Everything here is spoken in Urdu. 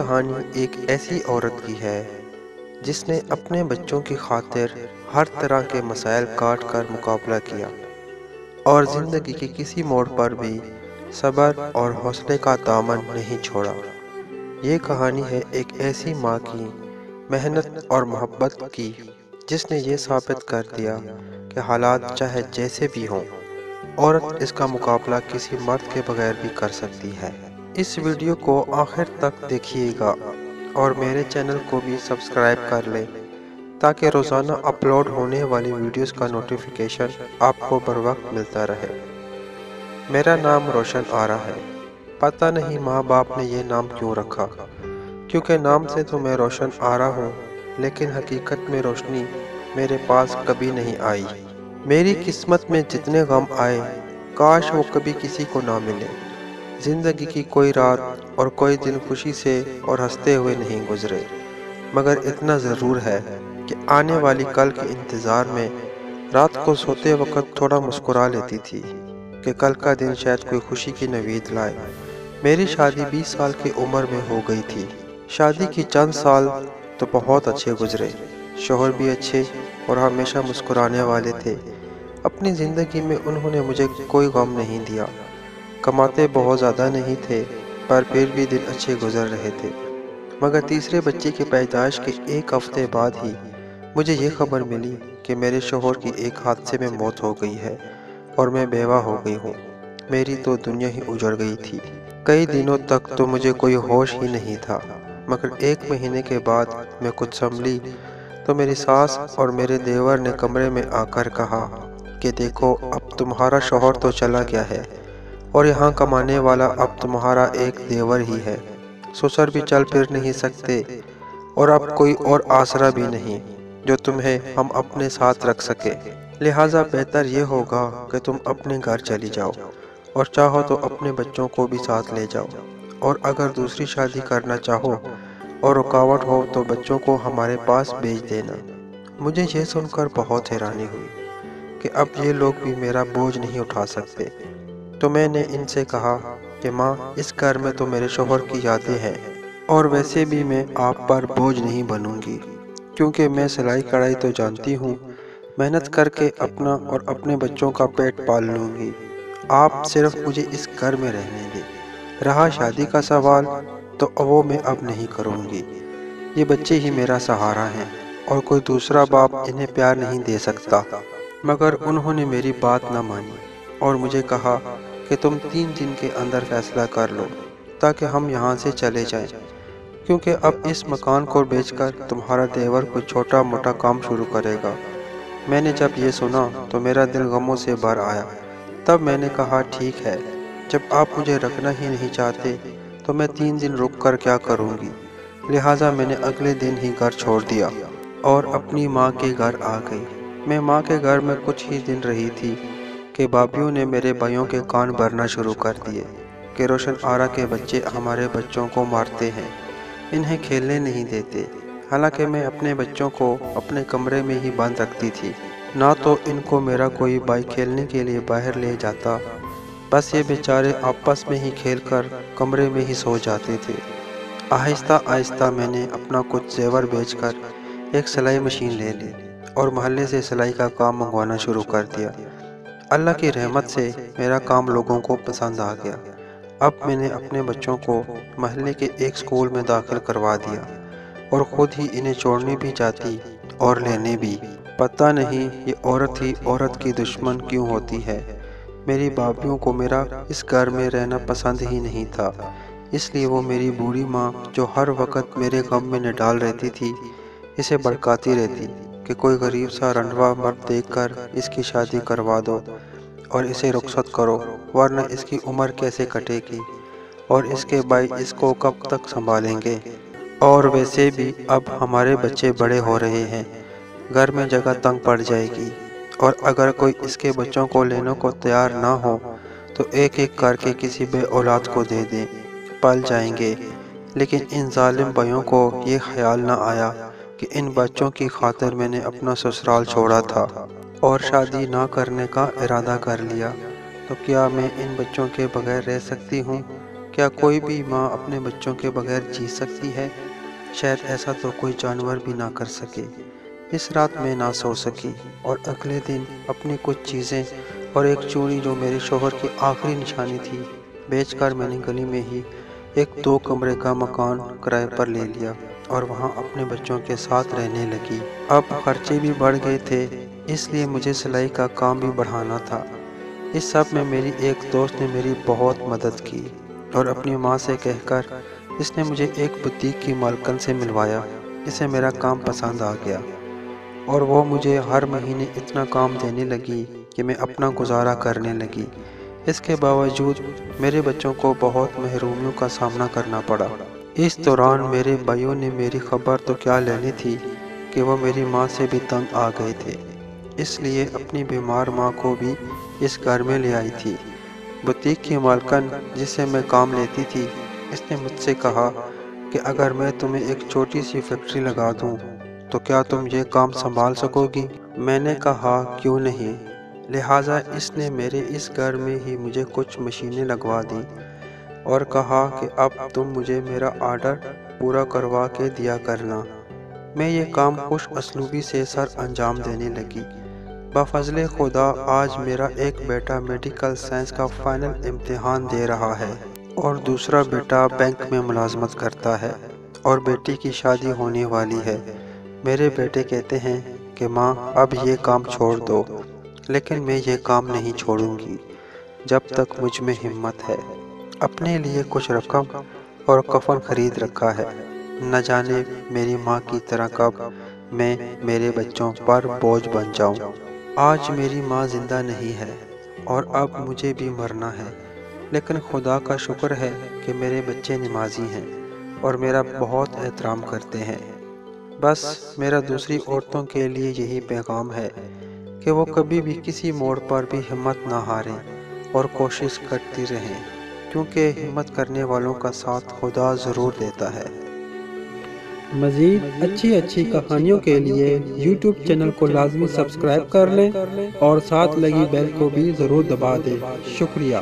کہانی ایک ایسی عورت کی ہے جس نے اپنے بچوں کی خاطر ہر طرح کے مسائل کاٹ کر مقابلہ کیا اور زندگی کے کسی موڑ پر بھی صبر اور حوصلے کا دامن نہیں چھوڑا۔ یہ کہانی ہے ایک ایسی ماں کی محنت اور محبت کی جس نے یہ ثابت کر دیا کہ حالات چاہے جیسے بھی ہوں، عورت اس کا مقابلہ کسی مرد کے بغیر بھی کر سکتی ہے۔ اس ویڈیو کو آخر تک دیکھیے گا اور میرے چینل کو بھی سبسکرائب کر لیں تاکہ روزانہ اپلوڈ ہونے والی ویڈیوز کا نوٹیفیکیشن آپ کو بر وقت ملتا رہے۔ میرا نام روشن آرا ہے۔ پتہ نہیں ماں باپ نے یہ نام کیوں رکھا، کیونکہ نام سے تو میں روشن آرا ہوں، لیکن حقیقت میں روشنی میرے پاس کبھی نہیں آئی۔ میری قسمت میں جتنے غم آئے کاش وہ کبھی کسی کو نہ ملے۔ زندگی کی کوئی رات اور کوئی دن خوشی سے اور ہنستے ہوئے نہیں گزرے، مگر اتنا ضرور ہے کہ آنے والی کل کے انتظار میں رات کو سوتے وقت تھوڑا مسکرا لیتی تھی کہ کل کا دن شاید کوئی خوشی کی نوید لائے۔ میری شادی 20 سال کی عمر میں ہو گئی تھی۔ شادی کی چند سال تو بہت اچھے گزرے، شوہر بھی اچھے اور ہمیشہ مسکرانے والے تھے۔ اپنی زندگی میں انہوں نے مجھے کوئی غم نہیں دیا، کماتے بہت زیادہ نہیں تھے پر پھر بھی دن اچھے گزر رہے تھے۔ مگر تیسرے بچے کی پیدائش کے ایک ہفتے بعد ہی مجھے یہ خبر ملی کہ میرے شوہر کی ایک حادثے میں موت ہو گئی ہے اور میں بیوہ ہو گئی ہوں۔ میری تو دنیا ہی اجڑ گئی تھی۔ کئی دنوں تک تو مجھے کوئی ہوش ہی نہیں تھا، مگر 1 مہینے کے بعد میں کچھ سنبھلی تو میری ساس اور میرے دیور نے کمرے میں آ کر کہا کہ دیکھو اب تمہارا شوہر تو چلا گیا ہے اور یہاں کمانے والا اب تمہارا ایک دیور ہی ہے۔ سسر بھی چل پھر نہیں سکتے اور اب کوئی اور آسرا بھی نہیں جو تمہیں ہم اپنے ساتھ رکھ سکے، لہٰذا بہتر یہ ہوگا کہ تم اپنے گھر چلی جاؤ اور چاہو تو اپنے بچوں کو بھی ساتھ لے جاؤ، اور اگر دوسری شادی کرنا چاہو اور رکاوٹ ہو تو بچوں کو ہمارے پاس بھیج دینا۔ مجھے یہ سن کر بہت حیرانی ہوئی کہ اب یہ لوگ بھی میرا بوجھ نہیں اٹھا سکتے، تو میں نے ان سے کہا کہ ماں اس گھر میں تو میرے شوہر کی یادیں ہیں اور ویسے بھی میں آپ پر بوجھ نہیں بنوں گی، کیونکہ میں سلائی کڑھائی تو جانتی ہوں، محنت کر کے اپنا اور اپنے بچوں کا پیٹ پال لوں گی۔ آپ صرف مجھے اس گھر میں رہنے دیں۔ رہا شادی کا سوال تو وہ میں اب نہیں کروں گی۔ یہ بچے ہی میرا سہارا ہیں اور کوئی دوسرا باپ انہیں پیار نہیں دے سکتا۔ مگر انہوں نے میری بات نہ مانی اور مجھے کہا کہ تم 3 دن کے اندر فیصلہ کر لو تاکہ ہم یہاں سے چلے جائیں، کیونکہ اب اس مکان کو بیچ کر تمہارا دیور کوئی چھوٹا موٹا کام شروع کرے گا۔ میں نے جب یہ سنا تو میرا دل غموں سے بھر آیا۔ تب میں نے کہا ٹھیک ہے، جب آپ مجھے رکھنا ہی نہیں چاہتے تو میں 3 دن رک کر کیا کروں گی۔ لہٰذا میں نے اگلے دن ہی گھر چھوڑ دیا اور اپنی ماں کے گھر آ گئی۔ میں ماں کے گھر میں کچھ ہی دن رہی تھی کہ بھابھیوں نے میرے بھائیوں کے کان بھرنا شروع کر دیے کہ روشن آرا کے بچے ہمارے بچوں کو مارتے ہیں، انہیں کھیلنے نہیں دیتے۔ حالانکہ میں اپنے بچوں کو اپنے کمرے میں ہی بند رکھتی تھی، نہ تو ان کو میرا کوئی بھائی کھیلنے کے لیے باہر لے جاتا، بس یہ بیچارے آپس میں ہی کھیل کر کمرے میں ہی سو جاتے تھے۔ آہستہ آہستہ میں نے اپنا کچھ زیور بیچ کر ایک سلائی مشین لے لی اور محلے سے سلائی کا کام منگوانا شروع کر دیا۔ اللہ کی رحمت سے میرا کام لوگوں کو پسند آ گیا۔ اب میں نے اپنے بچوں کو محلے کے ایک اسکول میں داخل کروا دیا اور خود ہی انہیں چھوڑنے بھی جاتی اور لینے بھی۔ پتہ نہیں یہ عورت ہی عورت کی دشمن کیوں ہوتی ہے۔ میری بھابھیوں کو میرا اس گھر میں رہنا پسند ہی نہیں تھا، اس لیے وہ میری بوڑھی ماں جو ہر وقت میرے غم میں نڈال رہتی تھی، اسے بھڑکاتی رہتی کہ کوئی غریب سا رنڈوا مرد دیکھ کر اس کی شادی کروا دو اور اسے رخصت کرو، ورنہ اس کی عمر کیسے کٹے گی اور اس کے بھائی اس کو کب تک سنبھالیں گے، اور ویسے بھی اب ہمارے بچے بڑے ہو رہے ہیں، گھر میں جگہ تنگ پڑ جائے گی، اور اگر کوئی اس کے بچوں کو لینے کو تیار نہ ہو تو ایک ایک کر کے کسی بے اولاد کو دے دیں، پل جائیں گے۔ لیکن ان ظالم بھائیوں کو یہ خیال نہ آیا کہ ان بچوں کی خاطر میں نے اپنا سسرال چھوڑا تھا اور شادی نہ کرنے کا ارادہ کر لیا، تو کیا میں ان بچوں کے بغیر رہ سکتی ہوں؟ کیا کوئی بھی ماں اپنے بچوں کے بغیر جی سکتی ہے؟ شاید ایسا تو کوئی جانور بھی نہ کر سکے۔ اس رات میں نہ سو سکی اور اگلے دن اپنی کچھ چیزیں اور ایک چوڑی جو میرے شوہر کی آخری نشانی تھی بیچ کر میں نے گلی میں ہی ایک 2 کمرے کا مکان کرائے پر لے لیا اور وہاں اپنے بچوں کے ساتھ رہنے لگی۔ اب خرچے بھی بڑھ گئے تھے، اس لیے مجھے سلائی کا کام بھی بڑھانا تھا۔ اس سب میں میری ایک دوست نے میری بہت مدد کی اور اپنی ماں سے کہہ کر اس نے مجھے ایک بوتیک کی مالکن سے ملوایا۔ اسے میرا کام پسند آ گیا اور وہ مجھے ہر مہینے اتنا کام دینے لگی کہ میں اپنا گزارا کرنے لگی۔ اس کے باوجود میرے بچوں کو بہت محرومیوں کا سامنا کرنا پڑا۔ اس دوران میرے بھائیوں نے میری خبر تو کیا لینی تھی کہ وہ میری ماں سے بھی تنگ آ گئے تھے، اس لیے اپنی بیمار ماں کو بھی اس گھر میں لے آئی تھی۔ بوتیک کی مالکن جس سے میں کام لیتی تھی، اس نے مجھ سے کہا کہ اگر میں تمہیں ایک چھوٹی سی فیکٹری لگا دوں تو کیا تم یہ کام سنبھال سکو گی؟ میں نے کہا کیوں نہیں۔ لہٰذا اس نے میرے اس گھر میں ہی مجھے کچھ مشینیں لگوا دیں اور کہا کہ اب تم مجھے میرا آرڈر پورا کروا کے دیا کرنا۔ میں یہ کام خوش اسلوبی سے سر انجام دینے لگی۔ بفضل خدا آج میرا ایک بیٹا میڈیکل سائنس کا فائنل امتحان دے رہا ہے اور دوسرا بیٹا بینک میں ملازمت کرتا ہے اور بیٹی کی شادی ہونے والی ہے۔ میرے بیٹے کہتے ہیں کہ ماں اب یہ کام چھوڑ دو، لیکن میں یہ کام نہیں چھوڑوں گی جب تک مجھ میں ہمت ہے۔ اپنے لیے کچھ رقم اور کفن خرید رکھا ہے، نہ جانے میری ماں کی طرح کب میں میرے بچوں پر بوجھ بن جاؤں۔ آج میری ماں زندہ نہیں ہے اور اب مجھے بھی مرنا ہے، لیکن خدا کا شکر ہے کہ میرے بچے نمازی ہیں اور میرا بہت احترام کرتے ہیں۔ بس میرا دوسری عورتوں کے لیے یہی پیغام ہے کہ وہ کبھی بھی کسی موڑ پر بھی ہمت نہ ہاریں اور کوشش کرتی رہیں، کیونکہ ہمت کرنے والوں کا ساتھ خدا ضرور دیتا ہے۔ مزید اچھی کہانیوں کے لیے YouTube چینل کو لازمی سبسکرائب کر لیں اور ساتھ لگی بیل کو بھی ضرور دبا دیں۔ شکریہ۔